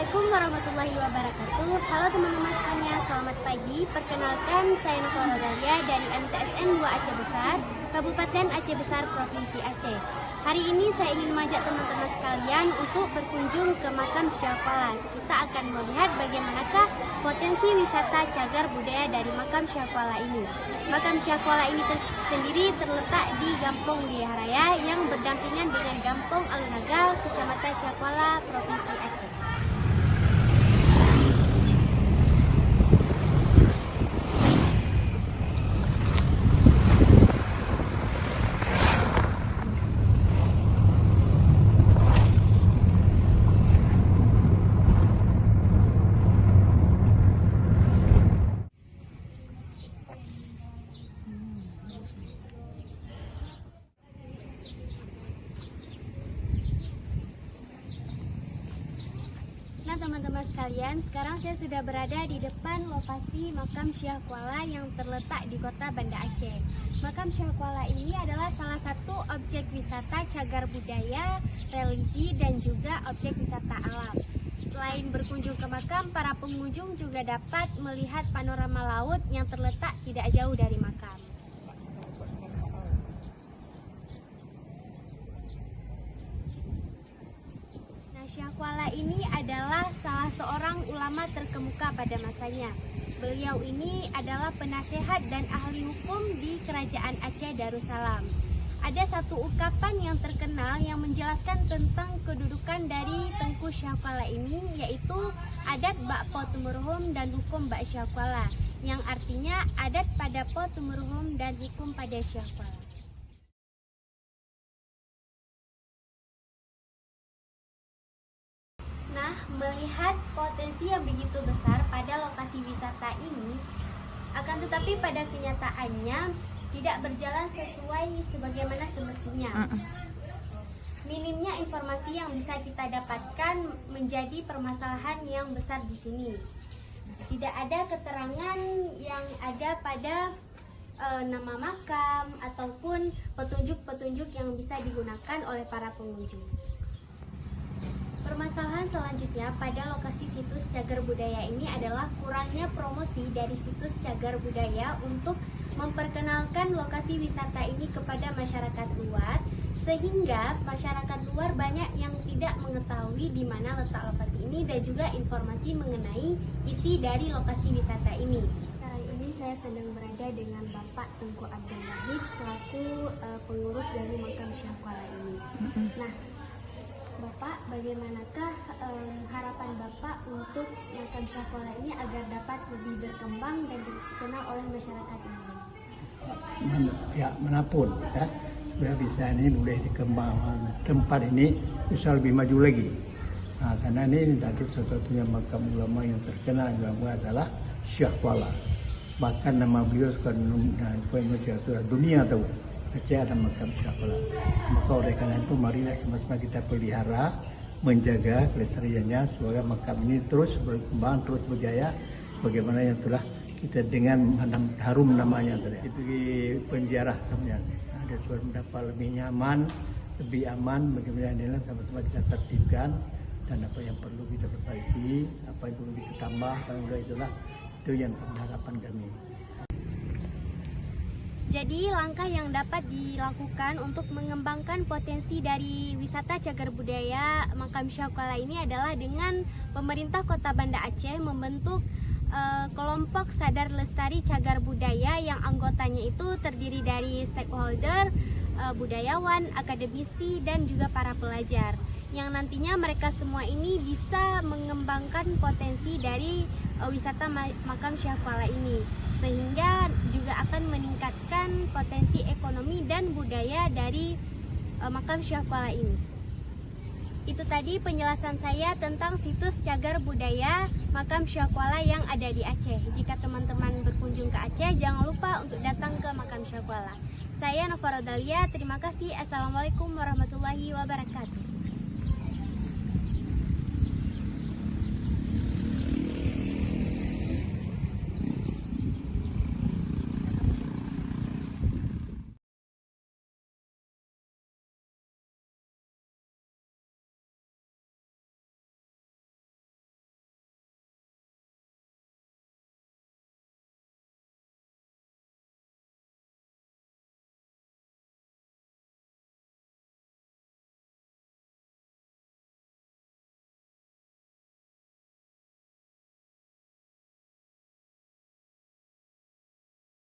Assalamualaikum warahmatullahi wabarakatuh. Halo teman-teman sekalian, selamat pagi. Perkenalkan, saya Nova Rodalia dari MTSN 2 Aceh Besar, Kabupaten Aceh Besar, Provinsi Aceh. Hari ini saya ingin mengajak teman-teman sekalian untuk berkunjung ke Makam Syahkuala. Kita akan melihat bagaimanakah potensi wisata cagar budaya dari Makam Syahkuala ini. Makam Syahkuala ini sendiri terletak di Gampong Diahraya yang berdampingan dengan Gampong Alunagal, Kecamatan Syahkuala, Provinsi Aceh. Nah teman-teman sekalian, sekarang saya sudah berada di depan lokasi Makam Syahkuala yang terletak di kota Banda Aceh. Makam Syahkuala ini adalah salah satu objek wisata cagar budaya, religi, dan juga objek wisata alam. Selain berkunjung ke makam, para pengunjung juga dapat melihat panorama laut yang terletak tidak jauh dari makam. Syahkuala ini adalah salah seorang ulama terkemuka pada masanya. Beliau ini adalah penasehat dan ahli hukum di Kerajaan Aceh Darussalam. Ada satu ungkapan yang terkenal yang menjelaskan tentang kedudukan dari Tengku Syahkuala ini, yaitu adat Bak Po Tumurhum dan hukum Bak Syahkuala, yang artinya adat pada Po Tumurhum dan hukum pada Syahkuala. Nah, melihat potensi yang begitu besar pada lokasi wisata ini, akan tetapi pada kenyataannya tidak berjalan sesuai sebagaimana semestinya. Minimnya informasi yang bisa kita dapatkan menjadi permasalahan yang besar di sini. Tidak ada keterangan yang ada pada nama makam ataupun petunjuk-petunjuk yang bisa digunakan oleh para pengunjung. Permasalahan selanjutnya pada lokasi situs cagar budaya ini adalah kurangnya promosi dari situs cagar budaya untuk memperkenalkan lokasi wisata ini kepada masyarakat luar, sehingga masyarakat luar banyak yang tidak mengetahui di mana letak lokasi ini dan juga informasi mengenai isi dari lokasi wisata ini. Sekarang ini saya sedang berada dengan Bapak Tengku Abdul Wahid selaku pengurus dari Makam Syahkuala ini. Nah, Bapak, bagaimanakah harapan Bapak untuk Makam Syahkuala ini agar dapat lebih berkembang dan dikenal oleh masyarakat ini? Ya, manapun ya, supaya bisa ini boleh dikembangkan, tempat ini bisa lebih maju lagi. Nah, karena ini tadi satu-satunya makam ulama yang terkenal juga adalah Syahkuala. Bahkan nama beliau sudah dunia tahu. Aceh ada makam Syahkuala. Maka oleh karena itu marilah sama-sama kita pelihara, menjaga kelestariannya supaya makam ini terus berkembang, terus berjaya bagaimana yang telah kita dengan harum namanya tadi. Itu di penjara sebenarnya ada suara mendapat lebih nyaman, lebih aman, bagaimana inilah sama-sama kita tertibkan dan apa yang perlu kita perbaiki, apa yang perlu kita tambah, apa yang itulah itu yang harapan kami. Jadi langkah yang dapat dilakukan untuk mengembangkan potensi dari wisata cagar budaya Makam Syahkuala ini adalah dengan pemerintah Kota Banda Aceh membentuk kelompok sadar lestari cagar budaya yang anggotanya itu terdiri dari stakeholder, budayawan, akademisi, dan juga para pelajar. Yang nantinya mereka semua ini bisa mengembangkan potensi dari wisata Makam Syahkuala ini, sehingga juga akan meningkatkan potensi ekonomi dan budaya dari Makam Syahkuala ini. Itu tadi penjelasan saya tentang situs cagar budaya Makam Syahkuala yang ada di Aceh. Jika teman-teman berkunjung ke Aceh, jangan lupa untuk datang ke Makam Syahkuala. Saya Nova Rodalia, terima kasih. Assalamualaikum warahmatullahi wabarakatuh.